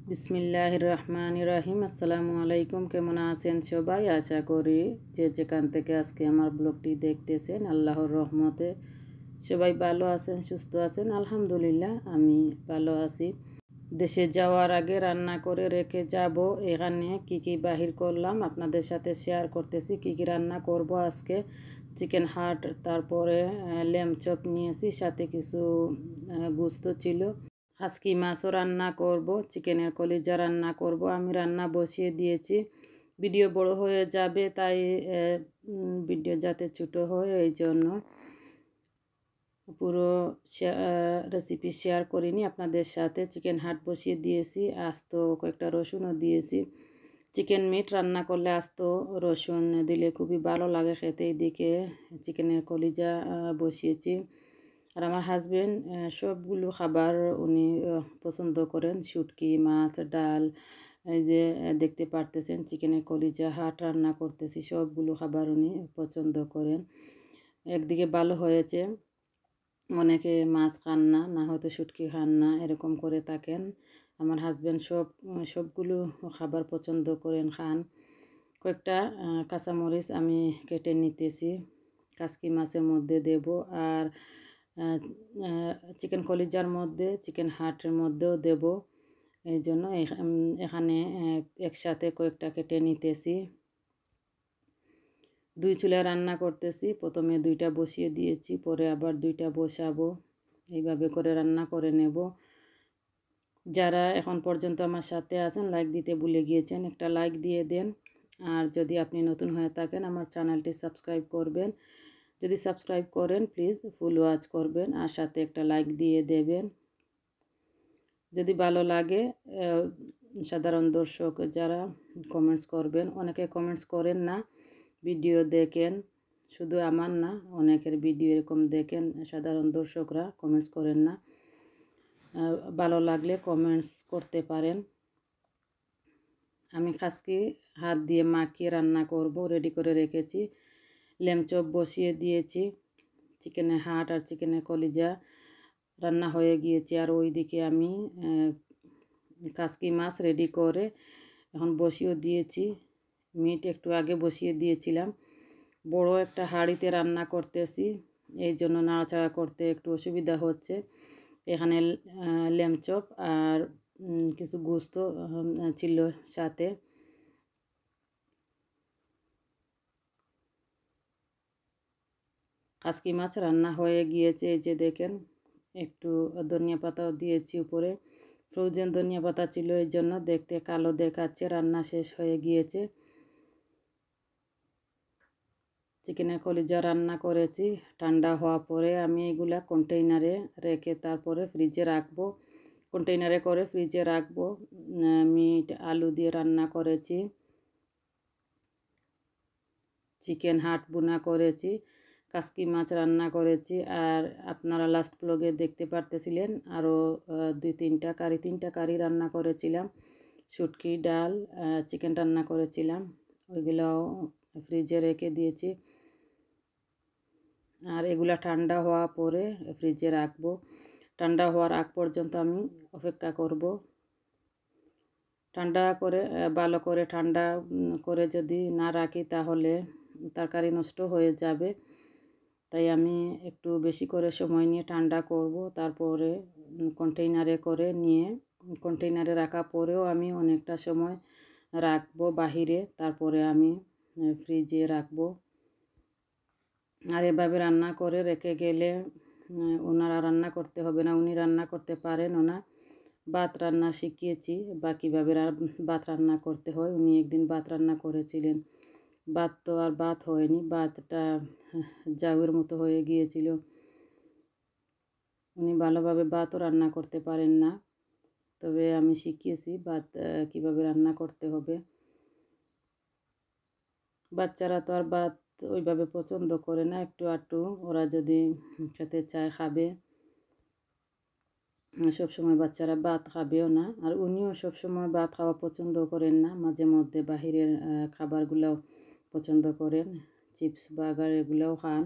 বিসমিল্লাহির রহমানির রহিম। আসসালামু আলাইকুম। কেমন আছেন সবাই? আশা করি যে যেখান থেকে আজকে আমার ব্লগটি দেখতেছেন আল্লাহর রহমতে সবাই ভালো আছেন, সুস্থ আছেন। আলহামদুলিল্লাহ আমি ভালো আছি। দেশে যাওয়ার আগে রান্না করে রেখে যাব। এখানে কি কি বাহির করলাম আপনাদের সাথে শেয়ার করতেছি। কি কি রান্না করব আজকে। চিকেন হার্ট, তারপরে ল্যাম্ব চপ নিয়েছি, সাথে কিছু গোস্ত ছিল। হাসকি মাছও রান্না করব, চিকেনের কলিজা রান্না করব। আমি রান্না বসিয়ে দিয়েছি। ভিডিও বড় হয়ে যাবে, তাই ভিডিও যাতে ছোটো হয় এই জন্য পুরো রেসিপি শেয়ার করিনি আপনাদের সাথে। চিকেন হাট বসিয়ে দিয়েছি, আস্ত কয়েকটা রসুনও দিয়েছি। চিকেন মিট রান্না করলে আস্ত রসুন দিলে খুবই ভালো লাগে খেতে। এইদিকে চিকেনের কলিজা বসিয়েছি। আর আমার হাজবেন্ড সবগুলো খাবার উনি পছন্দ করেন। শুটকি মাছ, ডাল, এই যে দেখতে পারতেছেন চিকেনের কলিজা হাট রান্না করতেছি, সবগুলো খাবার উনি পছন্দ করেন। একদিকে ভালো হয়েছে, অনেকে মাছ খান না, না হয়তো শুটকি খান না, এরকম করে থাকেন। আমার হাজবেন্ড সবগুলো খাবার পছন্দ করেন, খান। কয়েকটা কাঁচামরিচ আমি কেটে নিতেছি, কাসকি মাছের মধ্যে দেব। আর চিকেন কলিজার মধ্যে, চিকেন হার্টের মধ্যেও দেব। এই জন্য এখানে একসাথে কয়েকটা কেটে নিতেছি। দুই চুলায় রান্না করতেছি। প্রথমে দুইটা বসিয়ে দিয়েছি, পরে আবার দুইটা বসাবো। এইভাবে করে রান্না করে নেব। যারা এখন পর্যন্ত আমার সাথে আছেন, লাইক দিতে ভুলে গিয়েছেন, একটা লাইক দিয়ে দেন। আর যদি আপনি নতুন হয়ে থাকেন আমার চ্যানেলটি সাবস্ক্রাইব করবেন। যদি সাবস্ক্রাইব করেন প্লিজ ফুল ওয়াচ করবেন, আর সাথে একটা লাইক দিয়ে দেবেন। যদি ভালো লাগে সাধারণ দর্শক যারা কমেন্টস করবেন, অনেকে কমেন্টস করেন না, ভিডিও দেখেন। শুধু আমার না, অনেকের ভিডিও এরকম দেখেন, সাধারণ দর্শকরা কমেন্টস করেন না। ভালো লাগলে কমেন্টস করতে পারেন। আমি খাসকি হাত দিয়ে মাখিয়ে রান্না করব, রেডি করে রেখেছি। ল্যাম্ব চপ বসিয়ে দিয়েছি। চিকেনের হাট আর চিকেনের কলিজা রান্না হয়ে গিয়েছে। আর ওইদিকে আমি কাসকি মাছ রেডি করে এখন বসিয়ে দিয়েছি। মিট একটু আগে বসিয়ে দিয়েছিলাম। বড় একটা হাঁড়িতে রান্না করতেছি, এই জন্য নাড়াচাড়া করতে একটু অসুবিধা হচ্ছে। এখানে ল্যাম্ব চপ আর কিছু গোস্ত ছিল সাথে। কাসকি মাছ রান্না হয়ে গিয়েছে, এই যে দেখেন। একটু ধনিয়া পাতাও দিয়েছি উপরে, ফ্রোজেন ধনিয়া পাতা ছিল, এই জন্য দেখতে কালো দেখাচ্ছে। রান্না শেষ হয়ে গিয়েছে। চিকেনের কলিজা রান্না করেছি। ঠান্ডা হওয়া পরে আমি এগুলা কন্টেইনারে রেখে তারপরে ফ্রিজে রাখবো। কন্টেইনারে করে ফ্রিজে রাখবো। মিট আলু দিয়ে রান্না করেছি, চিকেন হাট বোনা করেছি, কাসকি মাছ রান্না করেছি। আর আপনারা লাস্ট ব্লগে দেখতে পারতেছিলেন আরও তিনটা কারি রান্না করেছিলাম। শুটকি, ডাল, চিকেন রান্না করেছিলাম, ওইগুলাও ফ্রিজে রেখে দিয়েছি। আর এগুলা ঠান্ডা হওয়া পরে ফ্রিজে রাখবো। ঠান্ডা হওয়ার আগ পর্যন্ত আমি অপেক্ষা করব। ঠান্ডা করে ভালো করে ঠান্ডা করে যদি না রাখি তাহলে তরকারি নষ্ট হয়ে যাবে। তাই আমি একটু বেশি করে সময় নিয়ে ঠান্ডা করব। তারপরে কন্টেইনারে করে নিয়ে কন্টেইনারে রাখা পরেও আমি অনেকটা সময় রাখবো বাহিরে, তারপরে আমি ফ্রিজে রাখবো। আর এভাবে রান্না করে রেখে গেলে ওনারা রান্না করতে হবে না, উনি রান্না করতে পারেন। ওনা ভাত রান্না শিখিয়েছি বা কীভাবে ভাত রান্না করতে হয়। উনি একদিন ভাত রান্না করেছিলেন। ভাত তো আর ভাত হয়নি, ভাতটা জাউয়ের মতো হয়ে গিয়েছিল। উনি ভালোভাবে ভাতও রান্না করতে পারেন না, তবে আমি শিখিয়েছি ভাত কীভাবে রান্না করতে হবে। বাচ্চারা তো আর ভাত ওইভাবে পছন্দ করে না, একটু আধটু ওরা যদি খেতে চায় খাবে। সবসময় বাচ্চারা ভাত খাবেও না, আর উনিও সবসময় ভাত খাওয়া পছন্দ করেন না। মাঝে মধ্যে বাহিরের খাবারগুলোও পছন্দ করেন, চিপস, বার্গার এগুলোও খান।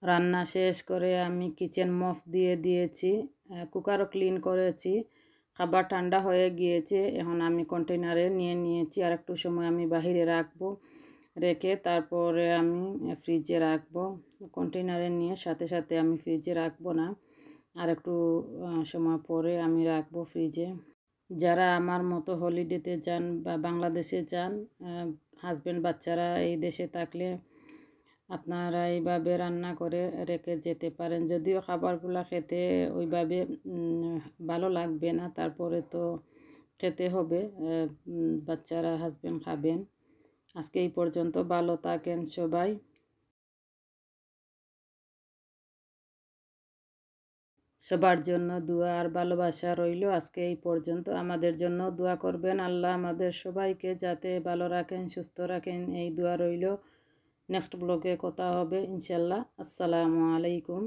রান্না শেষ করে আমি কিচেন মপ দিয়ে দিয়েছি, কুকারও ক্লিন করেছি। খাবার ঠান্ডা হয়ে গিয়েছে, এখন আমি কন্টেনারে নিয়ে নিয়েছি। আর একটু সময় আমি বাহিরে রাখবো, রেখে তারপরে আমি ফ্রিজে রাখবো। কন্টেনারে নিয়ে সাথে সাথে আমি ফ্রিজে রাখবো না, আর একটু সময় পরে আমি রাখবো ফ্রিজে। যারা আমার মতো হলিডেতে যান বা বাংলাদেশে যান, হাজব্যান্ড বাচ্চারা এই দেশে থাকলে আপনারা এইভাবে রান্না করে রেখে যেতে পারেন। যদিও খাবারগুলো খেতে ওইভাবে ভালো লাগবে না, তারপরে তো খেতে হবে, বাচ্চারা হাজব্যান্ড খাবেন। আজকে এই পর্যন্ত, ভালো থাকেন সবাই। সবার জন্য দোয়া আর ভালোবাসা রইল। আজকে এই পর্যন্ত, আমাদের জন্য দোয়া করবেন। আল্লাহ আমাদের সবাইকে যাতে ভালো রাখেন, সুস্থ রাখেন, এই দোয়া রইল। নেক্সট ব্লগে কথা হবে ইনশাল্লাহ। আসসালামু আলাইকুম।